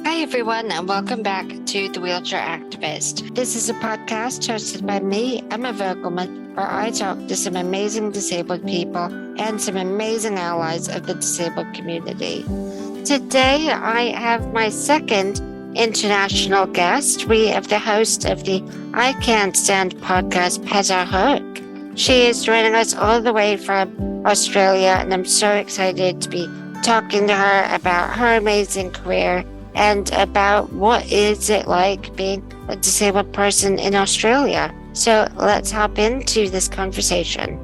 Hi, everyone, and welcome back to The Wheelchair Activist. This is a podcast hosted by me, Emma Vogelman, where I talk to some amazing disabled people and some amazing allies of the disabled community. Today, I have my second international guest. We have the host of the I Can't Stand podcast, Peta Hooke. She is joining us all the way from Australia, and I'm so excited to be talking to her about her amazing career and about what is it like being a disabled person in Australia. So let's hop into this conversation.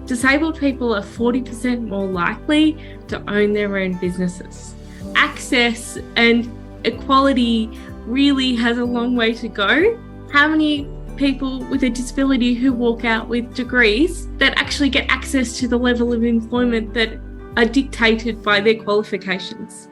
Disabled people are 40% more likely to own their own businesses. Access and equality really has a long way to go. How many people with a disability who walk out with degrees that actually get access to the level of employment that are dictated by their qualifications?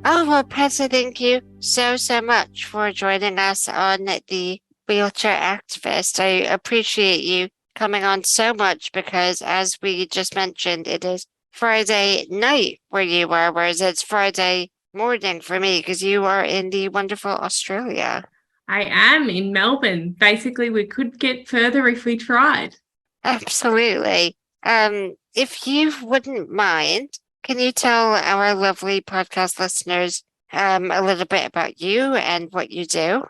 Oh, well, Peta, thank you so much for joining us on The Wheelchair Activist. I appreciate you coming on so much because, as we just mentioned, it is Friday night where you are, whereas it's Friday morning for me because you are in the wonderful Australia. I am in Melbourne. Basically, we could get further if we tried. Absolutely. If you wouldn't mind, can you tell our lovely podcast listeners a little bit about you and what you do?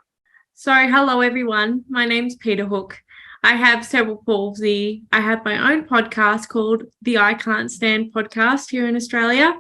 So, hello, everyone. My name's Peta Hooke. I have cerebral palsy. I have my own podcast called the I Can't Stand podcast here in Australia.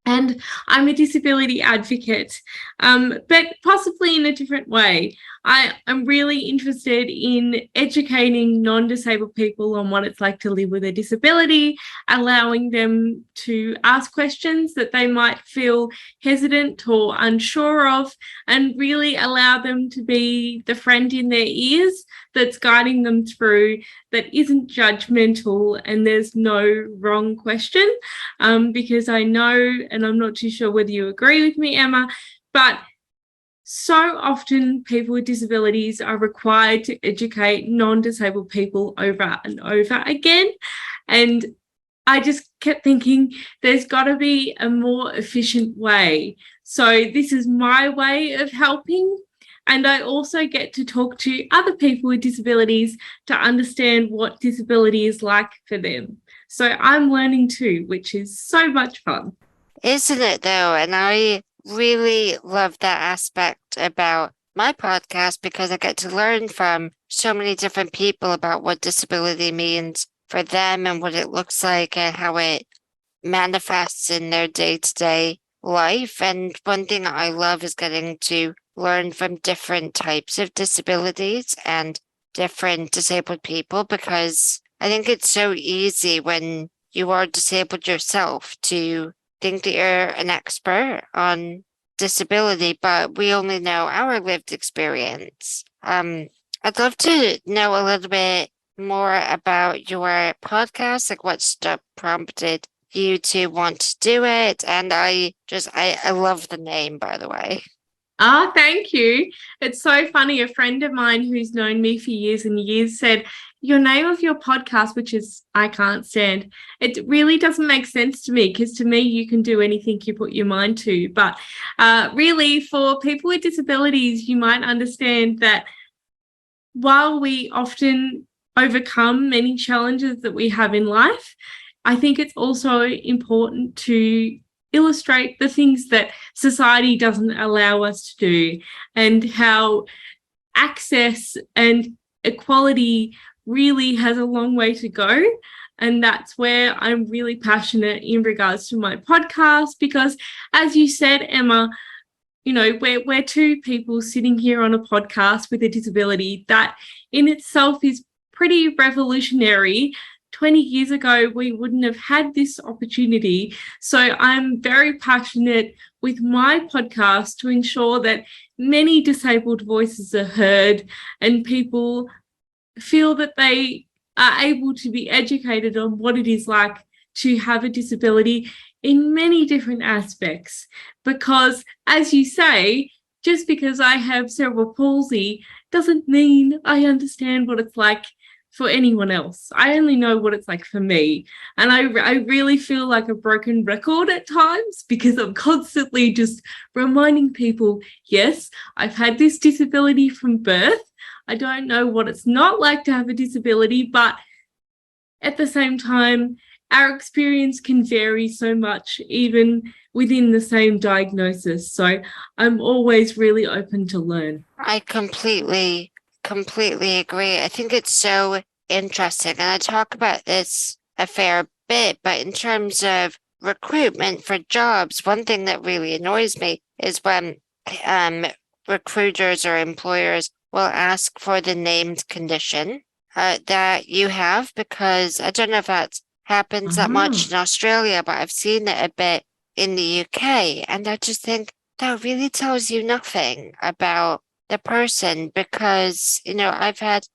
And I'm a disability advocate, but possibly in a different way. I'm really interested in educating non-disabled people on what it's like to live with a disability, allowing them to ask questions that they might feel hesitant or unsure of, and really allow them to be the friend in their ears that's guiding them through, that isn't judgmental and there's no wrong question. Because I know, and I'm not too sure whether you agree with me, Emma, but so often people with disabilities are required to educate non-disabled people over and over again. And I just kept thinking there's got to be a more efficient way. So this is my way of helping. And I also get to talk to other people with disabilities to understand what disability is like for them. So I'm learning too, which is so much fun. Isn't it though? And I really love that aspect about my podcast because I get to learn from so many different people about what disability means for them and what it looks like and how it manifests in their day-to-day life. And one thing I love is getting to learn from different types of disabilities and different disabled people, because I think it's so easy when you are disabled yourself to think that you're an expert on disability, but we only know our lived experience. I'd love to know a little bit more about your podcast, like what stuff prompted you to want to do it. And I love the name, by the way. Thank you. It's so funny. A friend of mine who's known me for years and years said, your name of your podcast, which is I Can't Stand, it really doesn't make sense to me, because to me, you can do anything you put your mind to. But really, for people with disabilities, you might understand that while we often overcome many challenges that we have in life, I think it's also important to illustrate the things that society doesn't allow us to do, and how access and equality really has a long way to go. And that's where I'm really passionate in regards to my podcast, because as you said, Emma, you know, we're two people sitting here on a podcast with a disability. That in itself is pretty revolutionary. 20 years ago, we wouldn't have had this opportunity. So I'm very passionate with my podcast to ensure that many disabled voices are heard and people feel that they are able to be educated on what it is like to have a disability in many different aspects. Because, as you say, just because I have cerebral palsy doesn't mean I understand what it's like for anyone else. I only know what it's like for me. And I really feel like a broken record at times because I'm constantly just reminding people, yes, I've had this disability from birth. I don't know what it's not like to have a disability, but at the same time, our experience can vary so much, even within the same diagnosis. So I'm always really open to learn. I completely agree. I think it's so interesting. And I talk about this a fair bit, but in terms of recruitment for jobs, one thing that really annoys me is when um, recruiters or employers will ask for the named condition that you have, because I don't know if that happens that much in Australia, but I've seen it a bit in the UK. And I just think that really tells you nothing about the person, because, I've had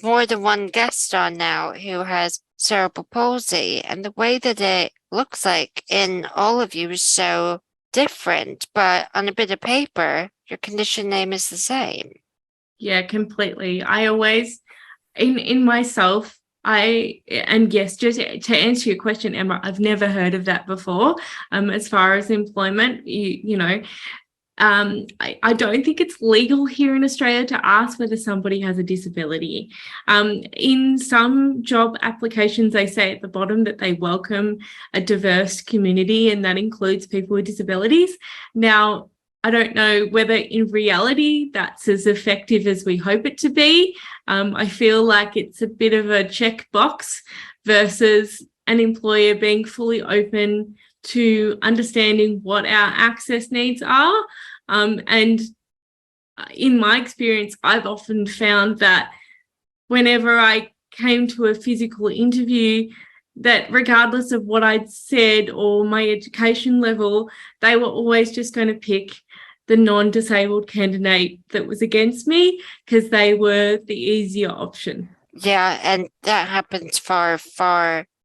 more than one guest on now who has cerebral palsy, and the way that it looks like in all of you is so different, but on a bit of paper, your condition name is the same. Yeah, completely. I always, in myself, and yes, just to answer your question, Emma, I've never heard of that before. As far as employment, I don't think it's legal here in Australia to ask whether somebody has a disability. In some job applications, they say at the bottom that they welcome a diverse community, and that includes people with disabilities. Now, I don't know whether in reality that's as effective as we hope it to be. I feel like it's a bit of a checkbox versus an employer being fully open to understanding what our access needs are. And in my experience, I've often found that whenever I came to a physical interview, that regardless of what I'd said or my education level, they were always just going to pick the non-disabled candidate that was against me because they were the easier option. Yeah, and that happens far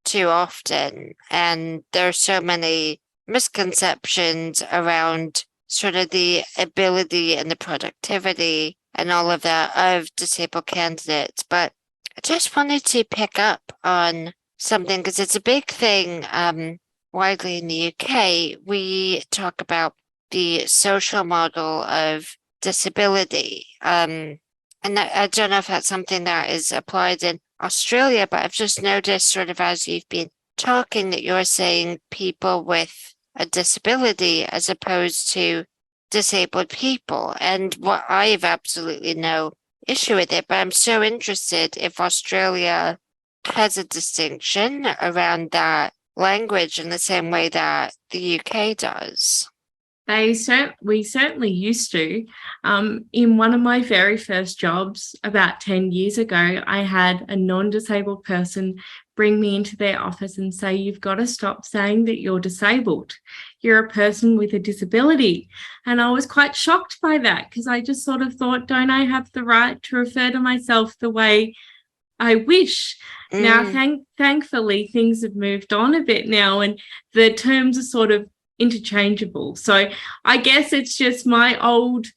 too often. And there's so many misconceptions around sort of the ability and the productivity and all of that of disabled candidates. But I just wanted to pick up on something because it's a big thing widely in the UK. We talk about the social model of disability. And I don't know if that's something that is applied in Australia, but I've just noticed sort of as you've been talking that you're saying people with a disability as opposed to disabled people. And what I have absolutely no issue with it, but I'm so interested if Australia has a distinction around that language in the same way that the UK does. We certainly used to. In one of my very first jobs about 10 years ago, I had a non-disabled person bring me into their office and say, "You've got to stop saying that you're disabled. You're a person with a disability." And I was quite shocked by that because I just sort of thought, don't I have the right to refer to myself the way I wish? Now, thankfully, things have moved on a bit now, and the terms are sort of interchangeable. So I guess it's just my old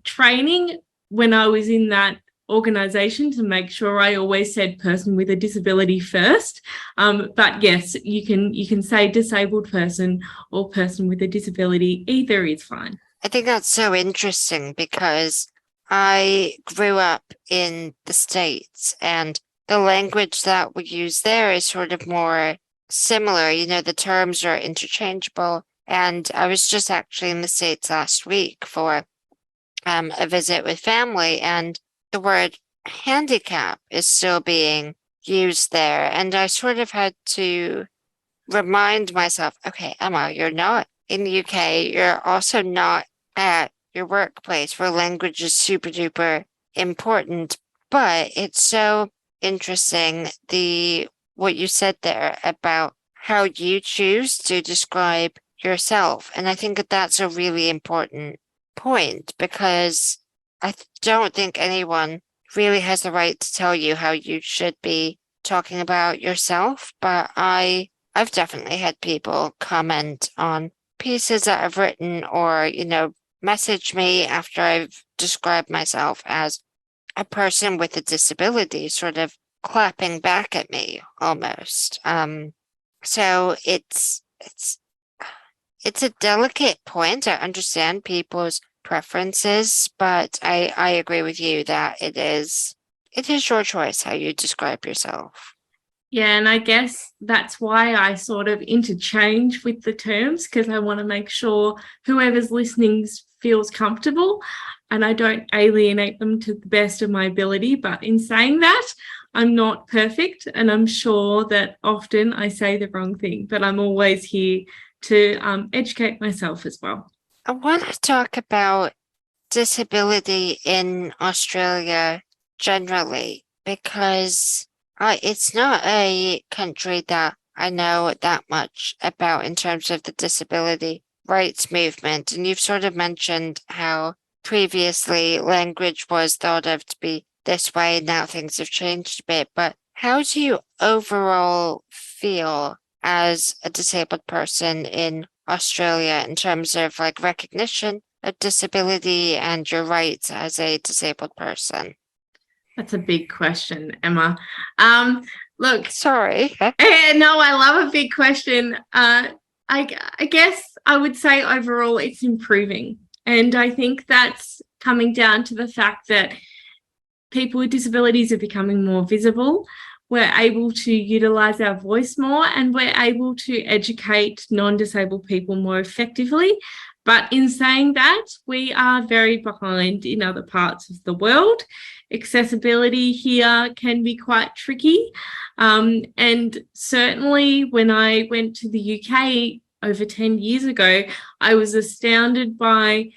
training when I was in that organization to make sure I always said person with a disability first. But yes, you can say disabled person or person with a disability. Either is fine. I think that's so interesting because I grew up in the States, and the language that we use there is sort of more similar. The terms are interchangeable. And I was just actually in the States last week for a visit with family, and the word handicap is still being used there. And I sort of had to remind myself, okay, Emma, you're not in the UK. You're also not at your workplace where language is super duper important. But it's so interesting what you said there about how you choose to describe yourself. And I think that that's a really important point because I don't think anyone really has the right to tell you how you should be talking about yourself. But I've definitely had people comment on pieces that I've written or, message me after I've described myself as a person with a disability, sort of clapping back at me almost. So it's a delicate point. I understand people's preferences, but I agree with you that it is your choice how you describe yourself. Yeah, and I guess that's why I sort of interchange with the terms, because I want to make sure whoever's listening feels comfortable and I don't alienate them to the best of my ability. But in saying that, I'm not perfect, and I'm sure that often I say the wrong thing, but I'm always here to educate myself as well. I want to talk about disability in Australia generally because it's not a country that I know that much about in terms of the disability rights movement. And you've sort of mentioned how previously language was thought of to be this way, and now things have changed a bit. But how do you overall feel as a disabled person in Australia in terms of like recognition of disability and your rights as a disabled person? That's a big question, Emma. Look, Sorry. no, I love a big question. I guess I would say overall it's improving. And I think that's coming down to the fact that people with disabilities are becoming more visible. We're able to utilize our voice more, and we're able to educate non-disabled people more effectively. But in saying that, we are very behind in other parts of the world. Accessibility here can be quite tricky. And certainly when I went to the UK over 10 years ago, I was astounded by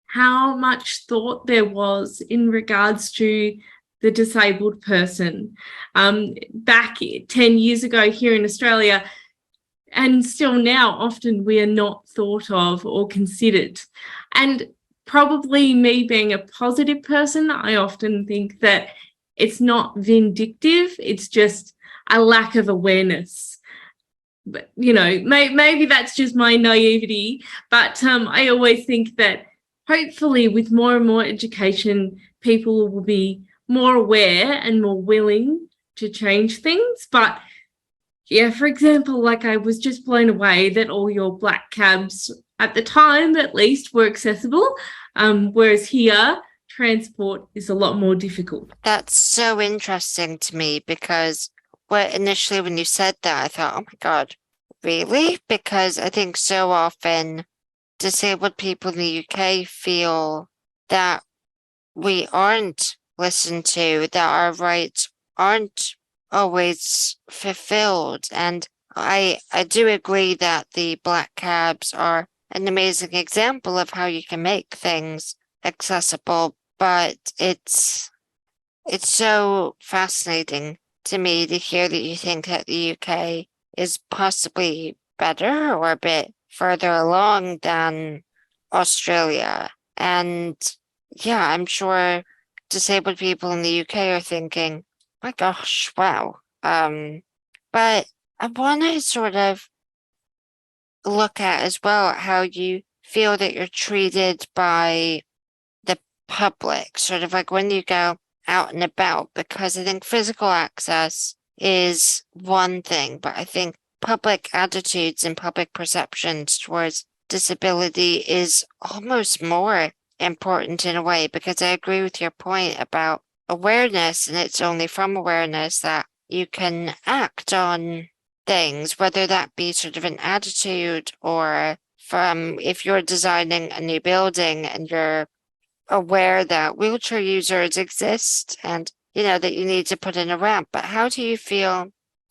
how much thought there was in regards to the disabled person. Back 10 years ago here in Australia, and still now, often we are not thought of or considered. And probably me being a positive person, I often think that it's not vindictive, it's just a lack of awareness. But, you know, maybe that's just my naivety, but I always think that hopefully with more and more education, people will be more aware and more willing to change things. But yeah, for example, like I was just blown away that all your black cabs at the time, at least, were accessible, whereas here, transport is a lot more difficult. That's so interesting to me because initially when you said that, I thought, oh my God, really? Because I think so often disabled people in the UK feel that we aren't listened to, that our rights aren't always fulfilled. And I do agree that the black cabs are an amazing example of how you can make things accessible, but it's so fascinating to me to hear that you think that the UK is possibly better or a bit further along than Australia. And yeah, I'm sure disabled people in the UK are thinking, my gosh, wow. But I want to sort of look at as well how you feel that you're treated by the public, sort of like when you go out and about, because I think physical access is one thing, but I think public attitudes and public perceptions towards disability is almost more important in a way, because I agree with your point about awareness, and it's only from awareness that you can act on things, whether that be sort of an attitude or from if you're designing a new building and you're aware that wheelchair users exist and you know that you need to put in a ramp. But how do you feel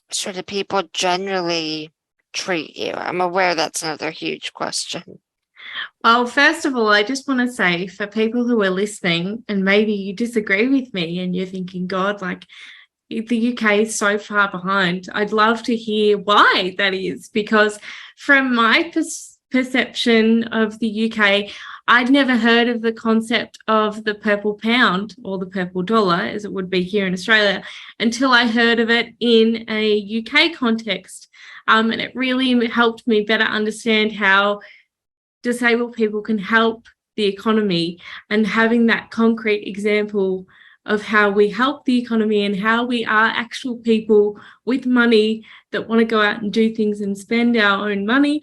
sort of people generally treat you? I'm aware that's another huge question. Well, first of all, I just want to say for people who are listening, and maybe you disagree with me and you're thinking, God, like the UK is so far behind. I'd love to hear why that is, because from my perception of the UK, I'd never heard of the concept of the purple pound or the purple dollar, as it would be here in Australia, until I heard of it in a UK context. And it really helped me better understand how disabled people can help the economy, and having that concrete example of how we help the economy and how we are actual people with money that want to go out and do things and spend our own money.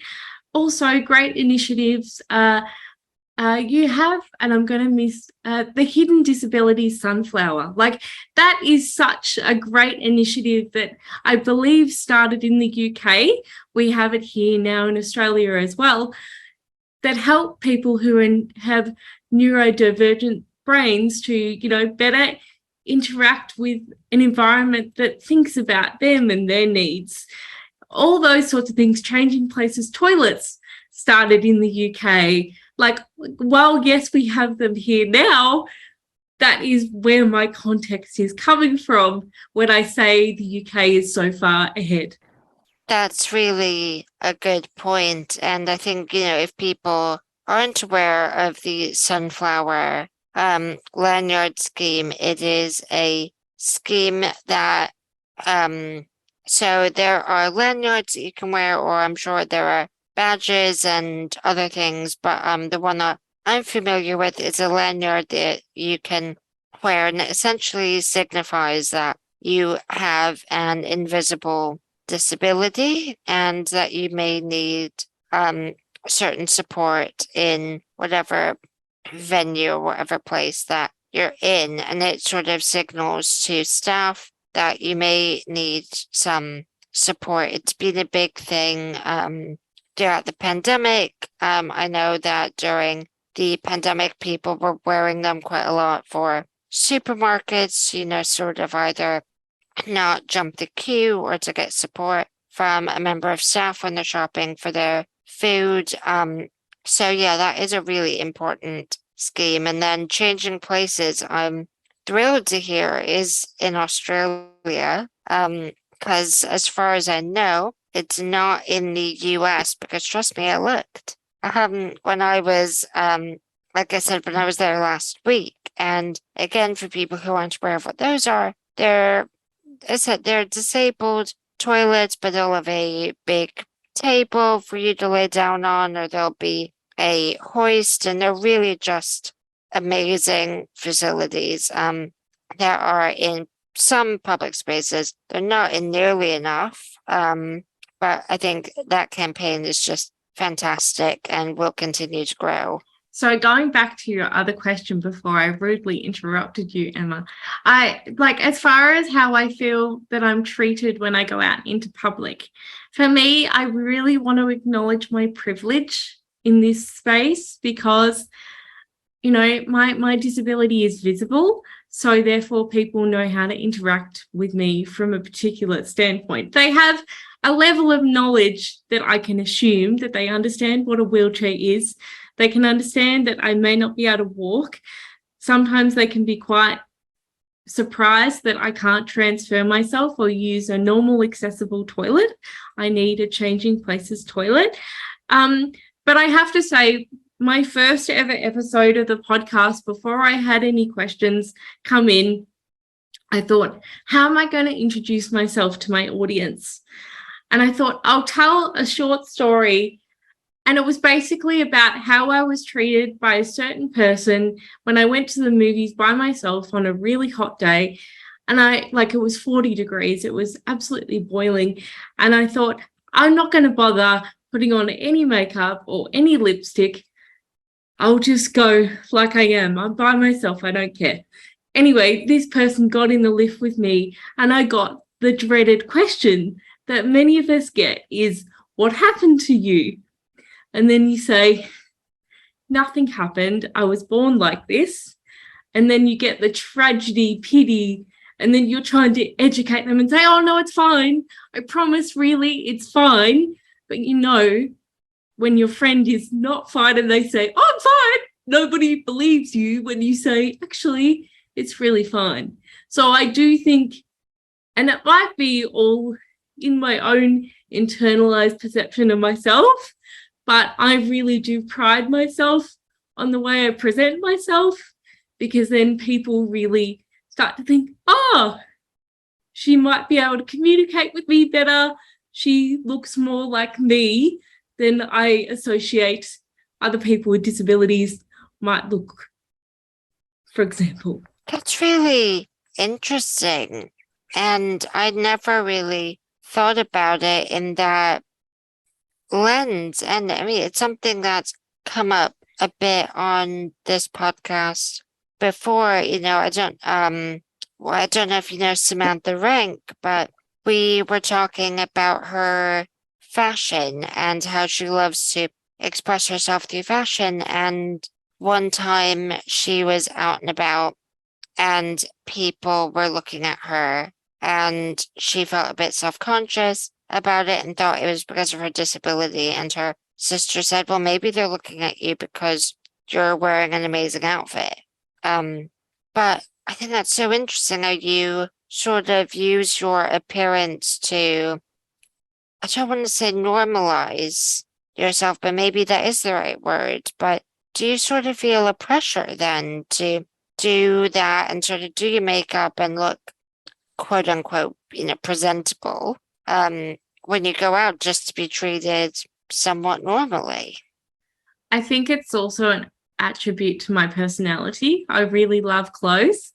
Also, great initiatives. You have, and I'm going to miss, the Hidden Disability Sunflower. Like, that is such a great initiative that I believe started in the UK. We have it here now in Australia as well, that help people who have neurodivergent brains to, you know, better interact with an environment that thinks about them and their needs. All those sorts of things. Changing places, toilets started in the UK. Like, while yes, we have them here now, that is where my context is coming from when I say the UK is so far ahead. That's really a good point. And I think, if people aren't aware of the sunflower lanyard scheme, it is a scheme that so there are lanyards that you can wear, or I'm sure there are badges and other things, but the one that I'm familiar with is a lanyard that you can wear, and it essentially signifies that you have an invisible disability and that you may need certain support in whatever venue or whatever place that you're in, and it sort of signals to staff that you may need some support. It's been a big thing throughout the pandemic. I know that during the pandemic, people were wearing them quite a lot for supermarkets, sort of either not jump the queue or to get support from a member of staff when they're shopping for their food. So yeah, that is a really important scheme. And then changing places, I'm thrilled to hear is in Australia, because as far as I know, it's not in the US, because trust me, I looked. When I was, like I said, when I was there last week, and again, for people who aren't aware of what those are, they're disabled toilets, but they'll have a big table for you to lay down on, or there'll be a hoist, and they're really just amazing facilities. There are in some public spaces. They're not in nearly enough. But I think that campaign is just fantastic and will continue to grow. So going back to your other question before I rudely interrupted you, Emma, I like, as far as how I feel that I'm treated when I go out into public, for me, I really want to acknowledge my privilege in this space because, my disability is visible. So therefore, people know how to interact with me from a particular standpoint. They have a level of knowledge that I can assume that they understand what a wheelchair is. They can understand that I may not be able to walk. Sometimes they can be quite surprised that I can't transfer myself or use a normal accessible toilet. I need a changing places toilet. But I have to say, my first ever episode of the podcast, before I had any questions come in, I thought, how am I going to introduce myself to my audience? And I thought, I'll tell a short story. And it was basically about how I was treated by a certain person when I went to the movies by myself on a really hot day. And it was 40 degrees. It was absolutely boiling. And I thought, I'm not going to bother putting on any makeup or any lipstick. I'll just go like I am. I'm by myself. I don't care. Anyway, this person got in the lift with me and I got the dreaded question that many of us get is, what happened to you? And then you say, nothing happened. I was born like this. And then you get the tragedy, pity, and then you're trying to educate them and say, oh, no, it's fine. I promise, really, it's fine. But when your friend is not fine and they say, oh, I'm fine, nobody believes you when you say, actually, it's really fine. So I do think, and it might be all in my own internalized perception of myself, but I really do pride myself on the way I present myself, because then people really start to think, oh, she might be able to communicate with me better. She looks more like me than I associate other people with disabilities might look, for example. That's really interesting. And I never really thought about it in that lens. And I mean, it's something that's come up a bit on this podcast before. Well, I don't know if you know Samantha Rank, but we were talking about her fashion and how she loves to express herself through fashion. And one time she was out and about and people were looking at her and she felt a bit self-conscious about it and thought it was because of her disability. And her sister said, well, maybe they're looking at you because you're wearing an amazing outfit. But I think that's so interesting how you sort of use your appearance to, I don't want to say normalize yourself, but maybe that is the right word. But do you sort of feel a pressure then to do that and sort of do your makeup and look quote unquote, presentable when you go out just to be treated somewhat normally? I think it's also an attribute to my personality. I really love clothes.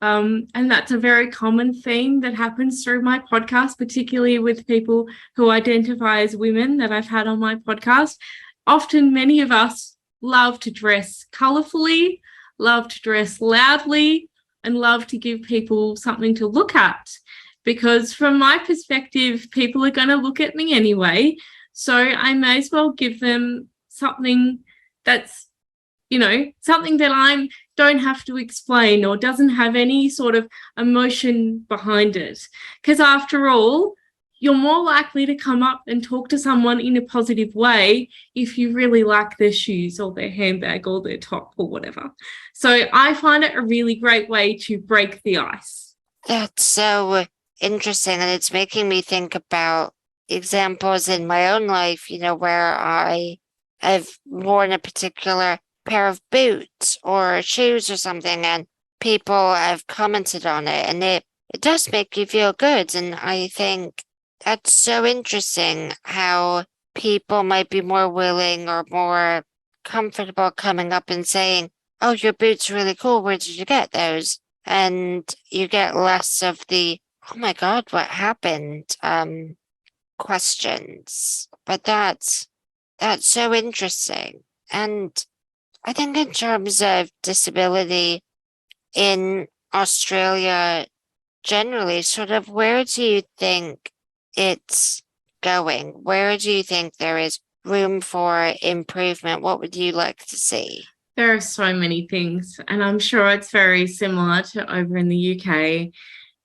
And that's a very common theme that happens through my podcast, particularly with people who identify as women that I've had on my podcast. Often, many of us love to dress colourfully, love to dress loudly, and love to give people something to look at. Because from my perspective, people are going to look at me anyway. So I may as well give them something that's, something that I don't have to explain or doesn't have any sort of emotion behind it. Because after all, you're more likely to come up and talk to someone in a positive way if you really like their shoes or their handbag or their top or whatever. So I find it a really great way to break the ice. That's so interesting. And it's making me think about examples in my own life, where I have worn a particular pair of boots or shoes or something, and people have commented on it, and it does make you feel good. And I think that's so interesting how people might be more willing or more comfortable coming up and saying, oh, your boots are really cool. Where did you get those? And you get less of the, oh my God, what happened? Questions. But that's so interesting. And I think in terms of disability in Australia generally, sort of where do you think it's going? Where do you think there is room for improvement? What would you like to see? There are so many things, and I'm sure it's very similar to over in the UK.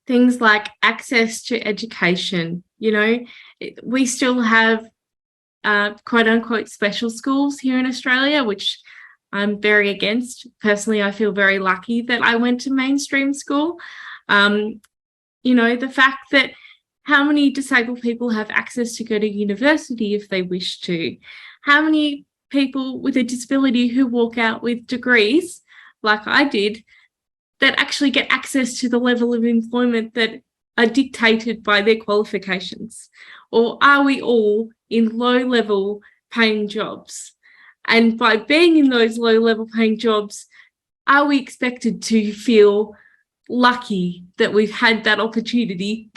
Things like access to education. We still have quote unquote special schools here in Australia, which I'm very against. Personally, I feel very lucky that I went to mainstream school. The fact that how many disabled people have access to go to university if they wish to? How many people with a disability who walk out with degrees, like I did, that actually get access to the level of employment that are dictated by their qualifications? Or are we all in low-level paying jobs? And by being in those low-level paying jobs, are we expected to feel lucky that we've had that opportunity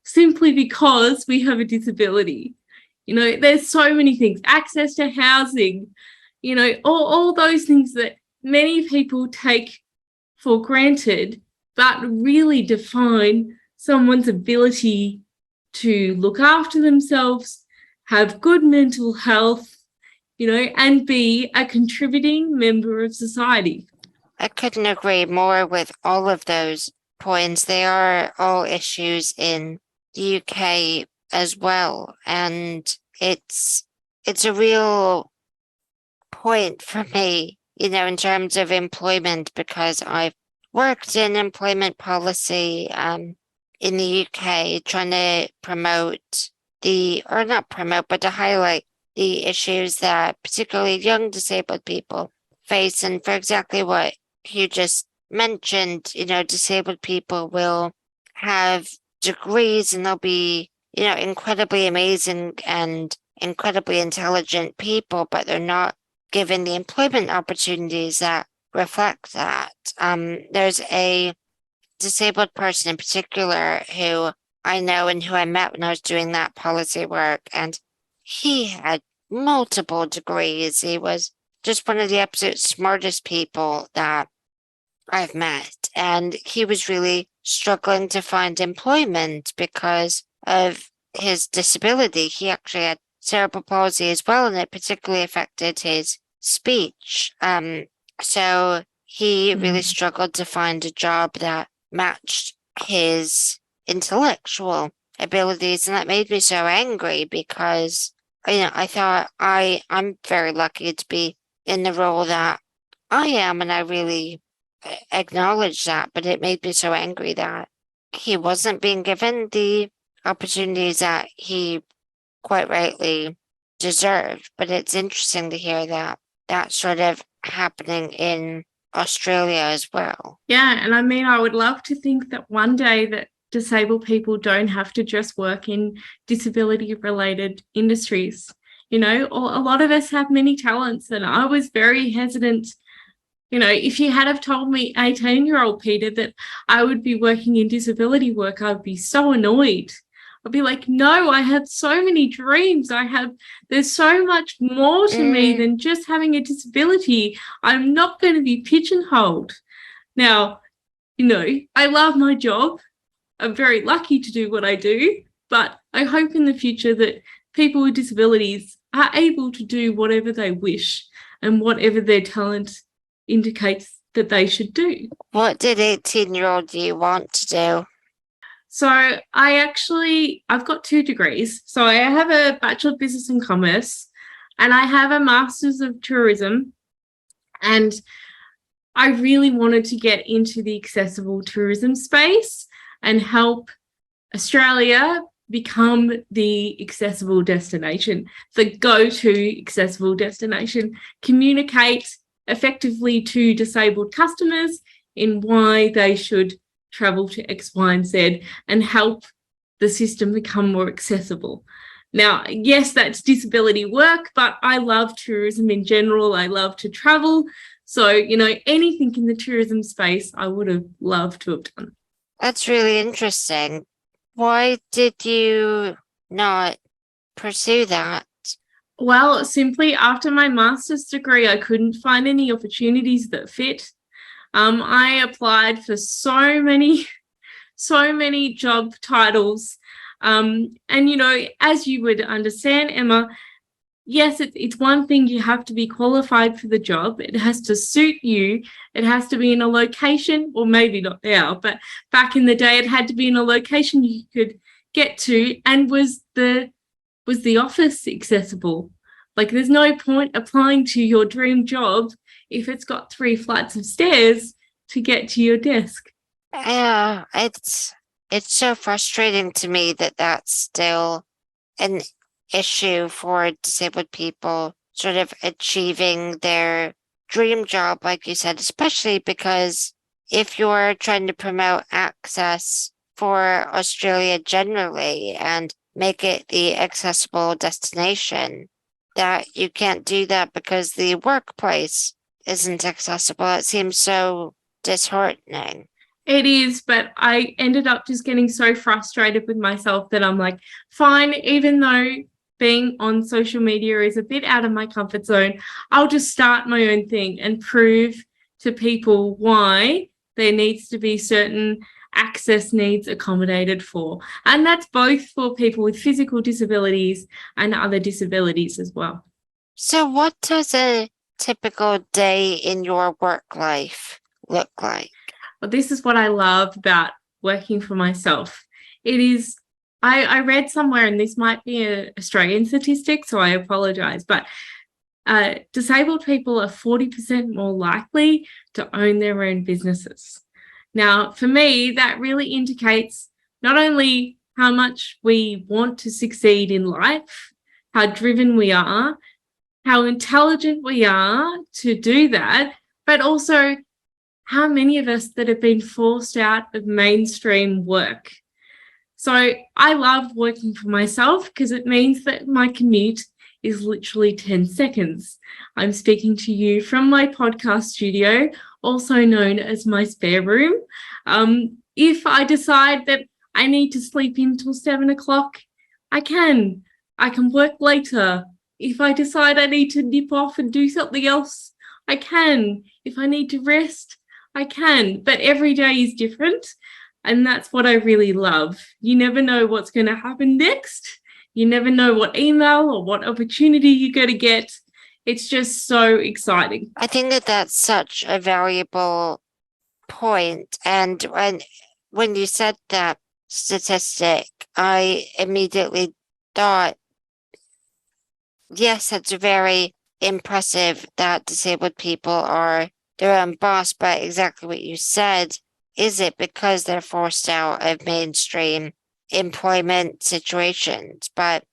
simply because we have a disability? There's so many things. Access to housing, all those things that many people take for granted, but really define someone's ability to look after themselves, have good mental health, and be a contributing member of society. I couldn't agree more with all of those points. They are all issues in the UK as well. And it's a real point for me, in terms of employment, because I've worked in employment policy in the UK, trying to promote or not promote, but to highlight the issues that particularly young disabled people face. And for exactly what you just mentioned, disabled people will have degrees and they'll be, incredibly amazing and incredibly intelligent people, but they're not given the employment opportunities that reflect that. There's a disabled person in particular who I know and who I met when I was doing that policy work, and he had multiple degrees. He was just one of the absolute smartest people that I've met, and he was really struggling to find employment because of his disability. He actually had cerebral palsy as well, and it particularly affected his speech. So he really struggled to find a job that matched his intellectual abilities, and that made me so angry because I thought I'm very lucky to be in the role that I am, and I really acknowledge that, but it made me so angry that he wasn't being given the opportunities that he quite rightly deserved. But it's interesting to hear that that's sort of happening in Australia as well. Yeah, and I mean, I would love to think that one day that disabled people don't have to just work in disability related industries. You know, a lot of us have many talents, and I was very hesitant. You know, if you had have told me 18-year-old Peter that I would be working in disability work, I'd be so annoyed. I'd be like, no, I have so many dreams. There's so much more to me than just having a disability. I'm not going to be pigeonholed. Now, you know, I love my job. I'm very lucky to do what I do, but I hope in the future that people with disabilities are able to do whatever they wish and whatever their talent indicates that they should do. What did 18-year-old you want to do? So I've got 2 degrees. So I have a Bachelor of Business and Commerce, and I have a Master's of Tourism. And I really wanted to get into the accessible tourism space and help Australia become the accessible destination, the go-to accessible destination, communicate effectively to disabled customers in why they should travel to X, Y, and Z, and help the system become more accessible. Now, yes, that's disability work, but I love tourism in general. I love to travel. So, you know, anything in the tourism space, I would have loved to have done. That's really interesting. Why did you not pursue that? Well, simply after my master's degree, I couldn't find any opportunities that fit. I applied for so many job titles. And, you know, as you would understand, Emma, yes, it's one thing you have to be qualified for the job. It has to suit you. It has to be in a location, or maybe not now, but back in the day, it had to be in a location you could get to, and was the office accessible. Like, there's no point applying to your dream job if it's got 3 flights of stairs to get to your desk. Yeah, it's so frustrating to me that that's still an issue for disabled people sort of achieving their dream job, like you said, especially because if you're trying to promote access for Australia generally and make it the accessible destination, that you can't do that because the workplace isn't accessible. It seems so disheartening. It is, but I ended up just getting so frustrated with myself that I'm like, fine, even though being on social media is a bit out of my comfort zone, I'll just start my own thing and prove to people why there needs to be certain access needs accommodated for. And that's both for people with physical disabilities and other disabilities as well. So what does a typical day in your work life look like? Well, this is what I love about working for myself. It is, I read somewhere, and this might be an Australian statistic, so I apologize, but disabled people are 40% more likely to own their own businesses. Now, for me, that really indicates not only how much we want to succeed in life, how driven we are, how intelligent we are to do that, but also how many of us that have been forced out of mainstream work. So I love working for myself because it means that my commute is literally 10 seconds. I'm speaking to you from my podcast studio, also known as my spare room. If I decide that I need to sleep in till 7 o'clock, I can. I can work later. If I decide I need to nip off and do something else, I can. If I need to rest, I can. But every day is different. And that's what I really love. You never know what's going to happen next. You never know what email or what opportunity you're going to get. It's just so exciting. I think that that's such a valuable point. And when you said that statistic, I immediately thought, yes, it's very impressive that disabled people are their own boss, but exactly what you said, is it because they're forced out of mainstream employment situations? But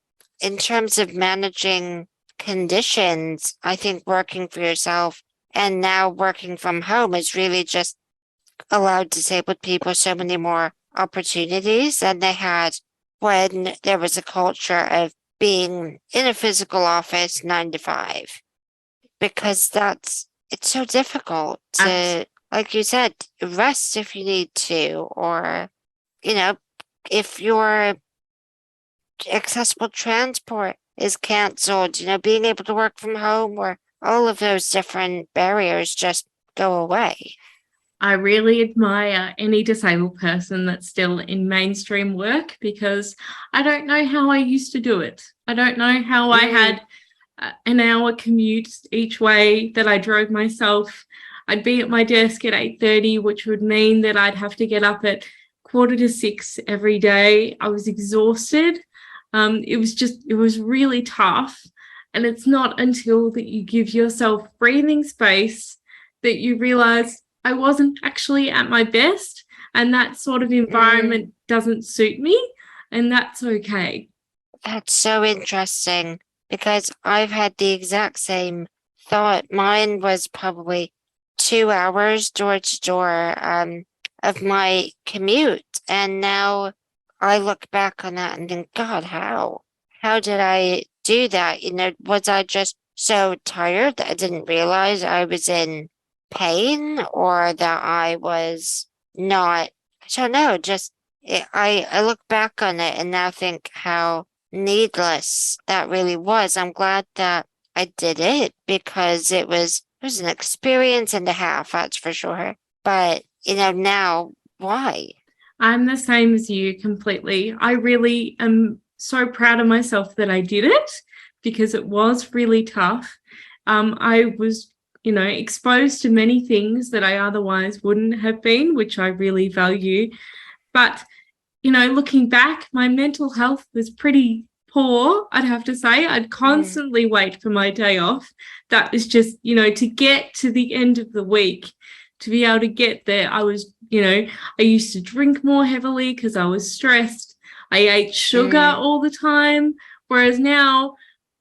in terms of managing conditions, I think working for yourself and now working from home has really just allowed disabled people so many more opportunities than they had when there was a culture of being in a physical office 9 to 5, because it's so difficult to, like you said, rest if you need to, or, if your accessible transport is canceled, being able to work from home, or all of those different barriers just go away. I really admire any disabled person that's still in mainstream work, because I don't know how I used to do it. I don't know how I had an hour commute each way that I drove myself. I'd be at my desk at 8:30, which would mean that I'd have to get up at 5:45 every day. I was exhausted. It was really tough. And it's not until that you give yourself breathing space that you realize I wasn't actually at my best, and that sort of environment doesn't suit me, and that's okay. That's so interesting, because I've had the exact same thought. Mine was probably 2 hours door to door of my commute. And now I look back on that and think, God, how? How did I do that? Was I just so tired that I didn't realize I was in pain, or that I was not, I don't know, I look back on it and now think how needless that really was. I'm glad that I did it, because it was an experience and a half, that's for sure. But, now why? I'm the same as you completely. I really am so proud of myself that I did it, because it was really tough. I was, exposed to many things that I otherwise wouldn't have been, which I really value. But, looking back, my mental health was pretty poor, I'd have to say. I'd constantly wait for my day off. That was just, to get to the end of the week, to be able to get there. I was, I used to drink more heavily because I was stressed. I ate sugar all the time, whereas now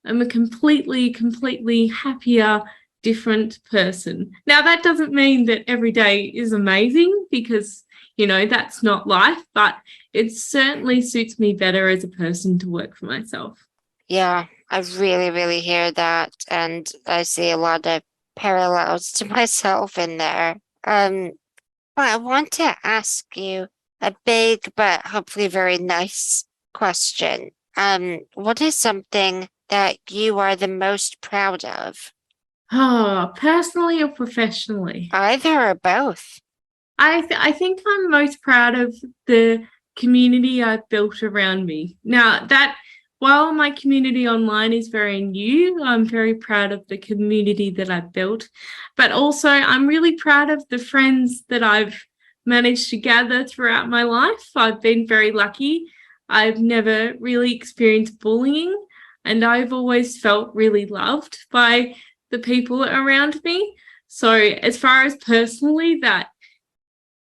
I'm a completely happier, different person. Now, that doesn't mean that every day is amazing, because, that's not life, but it certainly suits me better as a person to work for myself. Yeah, I really, really hear that. And I see a lot of parallels to myself in there. But I want to ask you a big but hopefully very nice question. What is something that you are the most proud of? Oh, personally or professionally? Either or both. I think I'm most proud of the community I've built around me. Now, that while my community online is very new, I'm very proud of the community that I've built. But also, I'm really proud of the friends that I've managed to gather throughout my life. I've been very lucky. I've never really experienced bullying, and I've always felt really loved by the people around me. So, as far as personally, that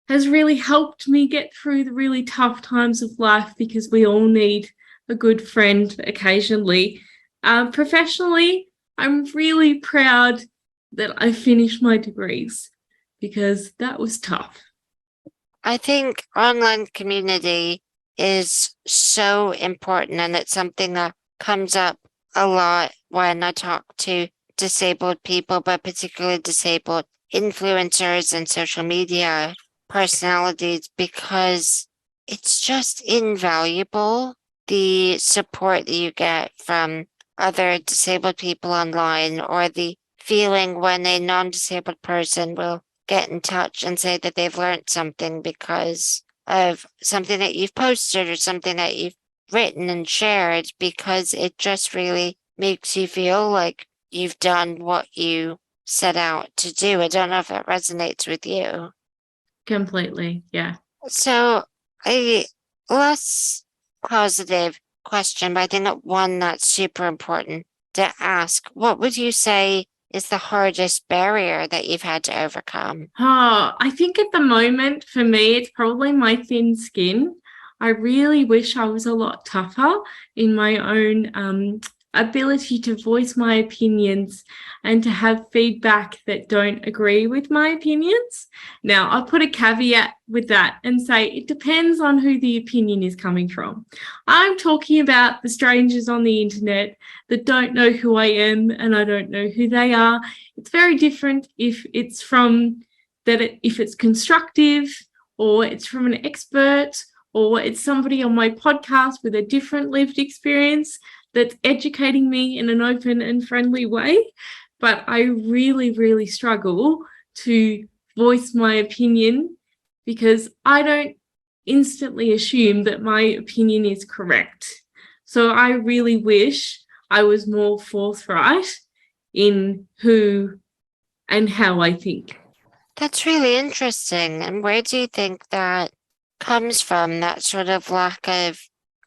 has really helped me get through the really tough times of life, because we all need a good friend occasionally. Professionally, I'm really proud that I finished my degrees, because that was tough. I think online community is so important, and it's something that comes up a lot when I talk to disabled people, but particularly disabled influencers and social media personalities, because it's just invaluable, the support that you get from other disabled people online, or the feeling when a non-disabled person will get in touch and say that they've learned something because of something that you've posted or something that you've written and shared, because it just really makes you feel like you've done what you set out to do. I don't know if that resonates with you. Completely. Yeah. So, a less positive question, but I think that one that's super important to ask. What would you say is the hardest barrier that you've had to overcome? Oh, I think at the moment for me, it's probably my thin skin. I really wish I was a lot tougher in my own ability to voice my opinions and to have feedback that don't agree with my opinions. Now, I'll put a caveat with that and say it depends on who the opinion is coming from. I'm talking about the strangers on the internet that don't know who I am and I don't know who they are. It's very different if it's from if it's constructive, or it's from an expert, or it's somebody on my podcast with a different lived experience that's educating me in an open and friendly way. But I really, really struggle to voice my opinion because I don't instantly assume that my opinion is correct. So I really wish I was more forthright in who and how I think. That's really interesting. And where do you think that comes from, that sort of lack of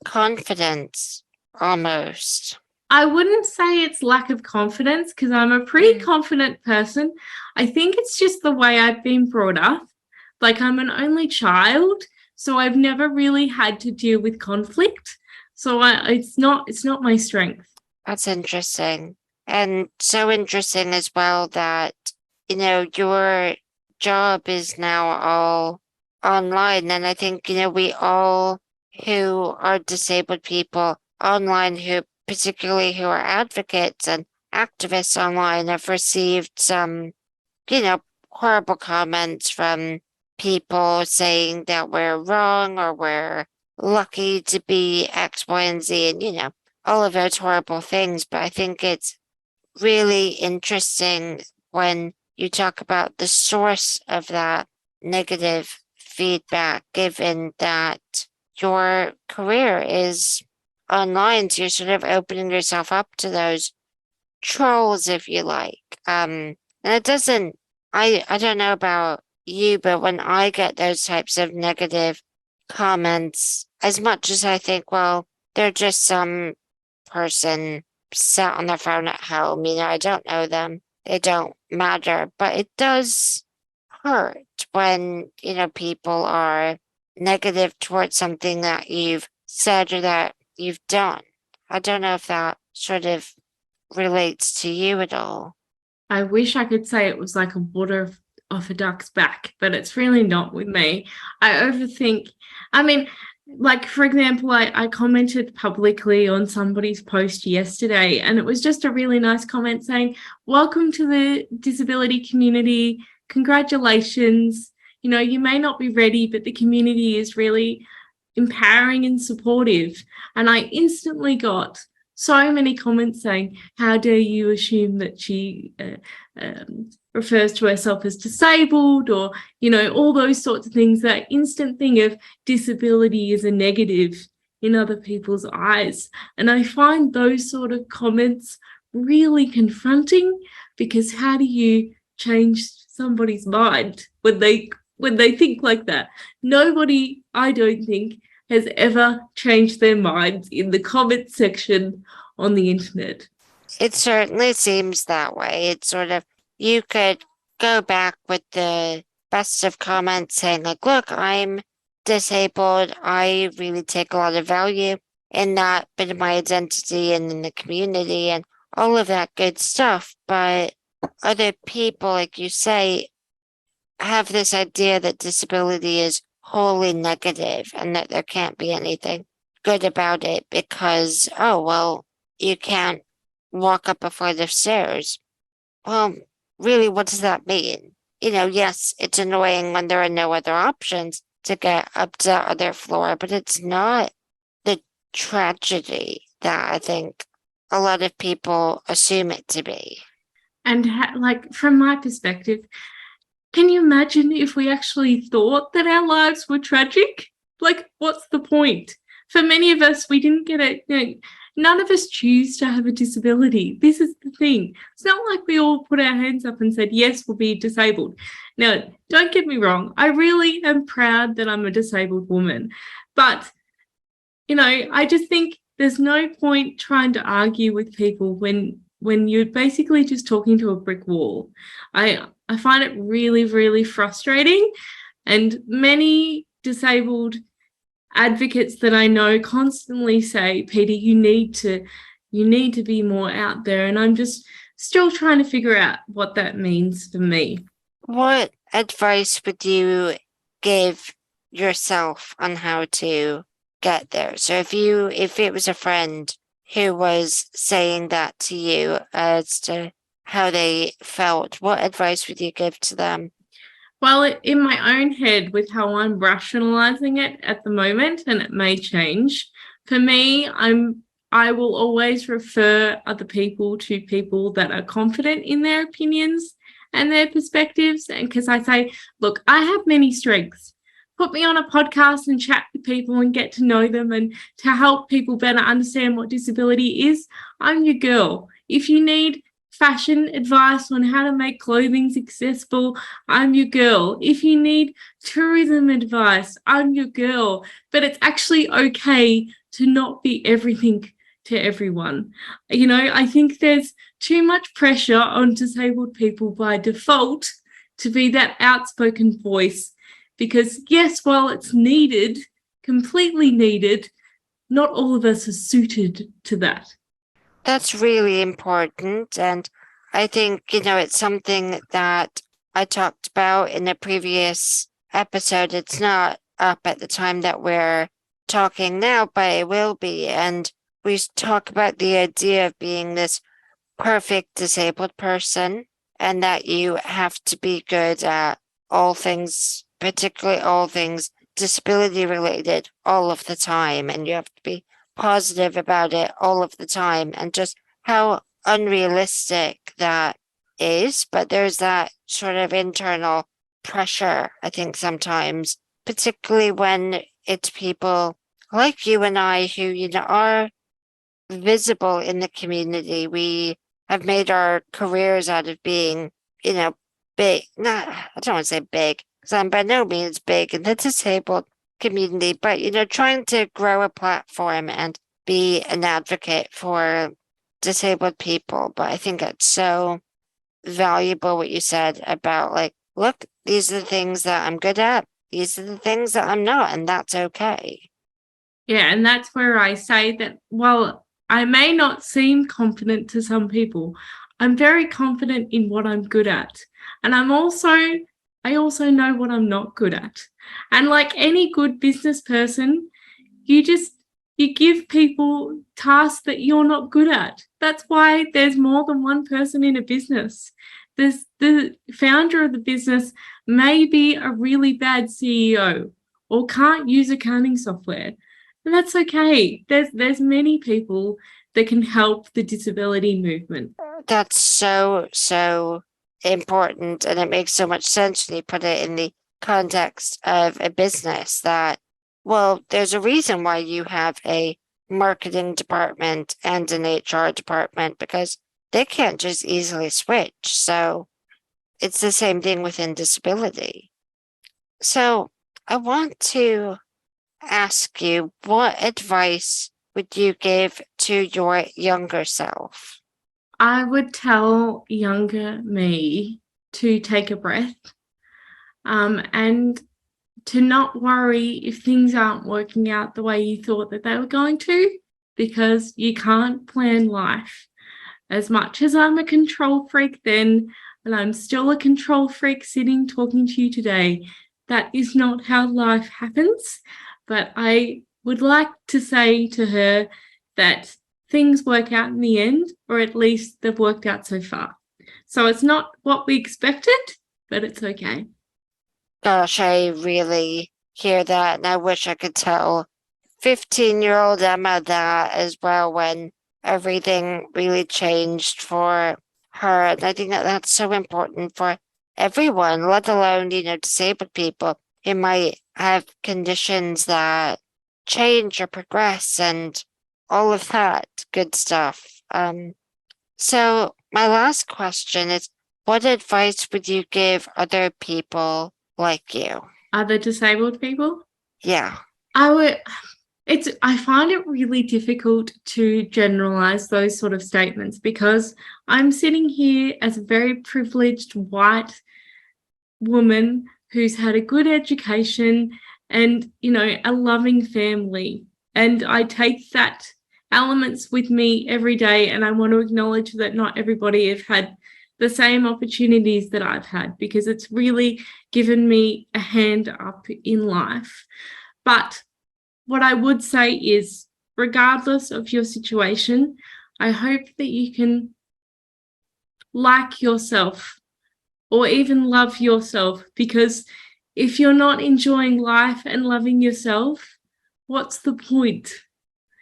confidence almost? I wouldn't say it's lack of confidence because I'm a pretty confident person. I think it's just the way I've been brought up. Like I'm an only child, so I've never really had to deal with conflict. So it's not my strength. That's interesting. And so interesting as well that, your job is now all online. And I think, we all who are disabled people online, who particularly who are advocates and activists online, have received some, horrible comments from people saying that we're wrong or we're lucky to be X, Y, and Z, and, all of those horrible things. But I think it's really interesting when you talk about the source of that negative feedback, given that your career is online. So you're sort of opening yourself up to those trolls, if you like. And it doesn't, I don't know about you, but when I get those types of negative comments, as much as I think, well, they're just some person sat on their phone at home, I don't know them, they don't matter, but it does hurt when, people are negative towards something that you've said or that you've done. I don't know if that sort of relates to you at all. I wish I could say it was like a water off a duck's back, but it's really not with me. I overthink. I mean, like, for example, I commented publicly on somebody's post yesterday, and it was just a really nice comment saying, "Welcome to the disability community. Congratulations. You may not be ready, but the community is really empowering and supportive." And I instantly got so many comments saying, "How dare you assume that she refers to herself as disabled," or, all those sorts of things. That instant thing of disability is a negative in other people's eyes. And I find those sort of comments really confronting, because how do you change somebody's mind when they think like that? Nobody, I don't think, has ever changed their minds in the comment section on the internet. It certainly seems that way. It's sort of, you could go back with the best of comments saying, like, look, I'm disabled. I really take a lot of value in that bit of my identity and in the community and all of that good stuff. But other people, like you say, have this idea that disability is wholly negative and that there can't be anything good about it because, oh, well, you can't walk up a flight of stairs. Well, really, what does that mean? Yes, it's annoying when there are no other options to get up to the other floor, but it's not the tragedy that I think a lot of people assume it to be. And like from my perspective, can you imagine if we actually thought that our lives were tragic? Like, what's the point? For many of us, we didn't get it. None of us choose to have a disability. This is the thing. It's not like we all put our hands up and said, yes, we'll be disabled. Now, don't get me wrong. I really am proud that I'm a disabled woman. But, I just think there's no point trying to argue with people when you're basically just talking to a brick wall. I find it really, really frustrating. And many disabled advocates that I know constantly say, Peter, you need to be more out there. And I'm just still trying to figure out what that means for me. What advice would you give yourself on how to get there? So if it was a friend who was saying that to you as to how they felt, what advice would you give to them? Well, in my own head, with how I'm rationalizing it at the moment, and it may change, for me, I will always refer other people to people that are confident in their opinions and their perspectives. And because I say, look, I have many strengths. Put me on a podcast and chat with people and get to know them and to help people better understand what disability is. I'm your girl. If you need fashion advice on how to make clothing accessible, I'm your girl. If you need tourism advice, I'm your girl. But it's actually okay to not be everything to everyone. I think there's too much pressure on disabled people by default to be that outspoken voice because, yes, while it's needed, completely needed, not all of us are suited to that. That's really important. And I think, it's something that I talked about in a previous episode. It's not up at the time that we're talking now, but it will be. And we talk about the idea of being this perfect disabled person and that you have to be good at all things, particularly all things disability related, all of the time. And you have to be positive about it all of the time, and just how unrealistic that is. But there's that sort of internal pressure, I think, sometimes, particularly when it's people like you and I who, are visible in the community. We have made our careers out of being, big. Not, I don't want to say big, because I'm by no means big in the disabled community, but, trying to grow a platform and be an advocate for disabled people. But I think it's so valuable what you said about, like, look, these are the things that I'm good at. These are the things that I'm not, and that's okay. Yeah, and that's where I say that while I may not seem confident to some people, I'm very confident in what I'm good at. And I also know what I'm not good at. And like any good business person, you give people tasks that you're not good at. That's why there's more than one person in a business. There's the founder of the business may be a really bad CEO or can't use accounting software. And that's okay. There's many people that can help the disability movement. That's so, so important. And it makes so much sense when you put it in the context of a business that, well, there's a reason why you have a marketing department and an HR department, because they can't just easily switch. So it's the same thing within disability. So I want to ask you, what advice would you give to your younger self? I would tell younger me to take a breath and to not worry if things aren't working out the way you thought that they were going to, because you can't plan life. As much as I'm a control freak then, and I'm still a control freak sitting talking to you today, that is not how life happens. But I would like to say to her that things work out in the end, or at least they've worked out so far. So it's not what we expected, but it's okay. Gosh, I really hear that, and I wish I could tell 15-year-old Emma that as well when everything really changed for her. And I think that that's so important for everyone, let alone, disabled people who might have conditions that change or progress and all of that good stuff. So my last question is, what advice would you give other people like you? Other disabled people? Yeah. I find it really difficult to generalize those sort of statements because I'm sitting here as a very privileged white woman who's had a good education and, a loving family. And I take that elements with me every day. And I want to acknowledge that not everybody has had the same opportunities that I've had, because it's really given me a hand up in life. But what I would say is, regardless of your situation, I hope that you can like yourself or even love yourself, because if you're not enjoying life and loving yourself, what's the point?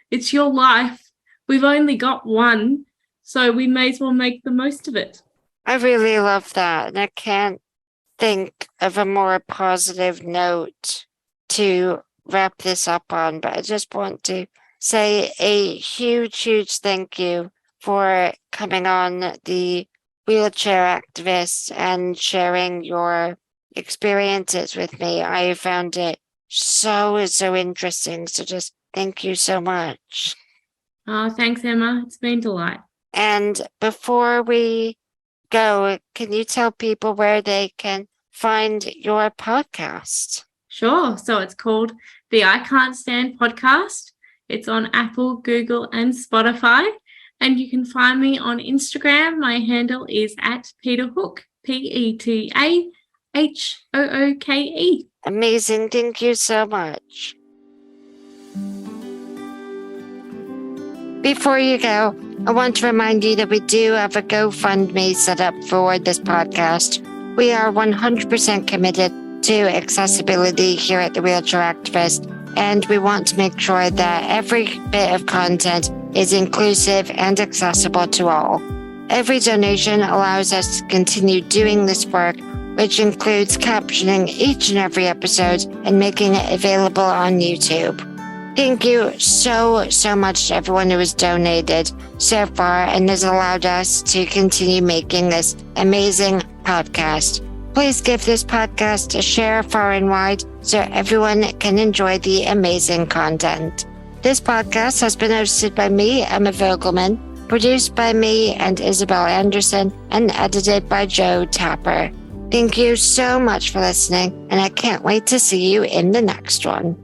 It's your life. We've only got one, so we may as well make the most of it. I really love that. And I can't think of a more positive note to wrap this up on, but I just want to say a huge, huge thank you for coming on the Wheelchair Activist and sharing your experiences with me. I found it so interesting. So just thank you so much. Oh, thanks, Emma. It's been a delight. And before we go, can you tell people where they can find your podcast? Sure. So it's called the I Can't Stand podcast. It's on Apple, Google, and Spotify. And you can find me on Instagram. My handle is @Peta Hooke, PETAHOOKE. Amazing. Thank you so much. Before you go, I want to remind you that we do have a GoFundMe set up for this podcast. We are 100% committed to accessibility here at the Wheelchair Activist, and we want to make sure that every bit of content is inclusive and accessible to all. Every donation allows us to continue doing this work, which includes captioning each and every episode and making it available on YouTube. Thank you so much to everyone who has donated so far and has allowed us to continue making this amazing podcast. Please give this podcast a share far and wide so everyone can enjoy the amazing content. This podcast has been hosted by me, Emma Vogelman, produced by me and Isabel Anderson, and edited by Joe Tapper. Thank you so much for listening, and I can't wait to see you in the next one.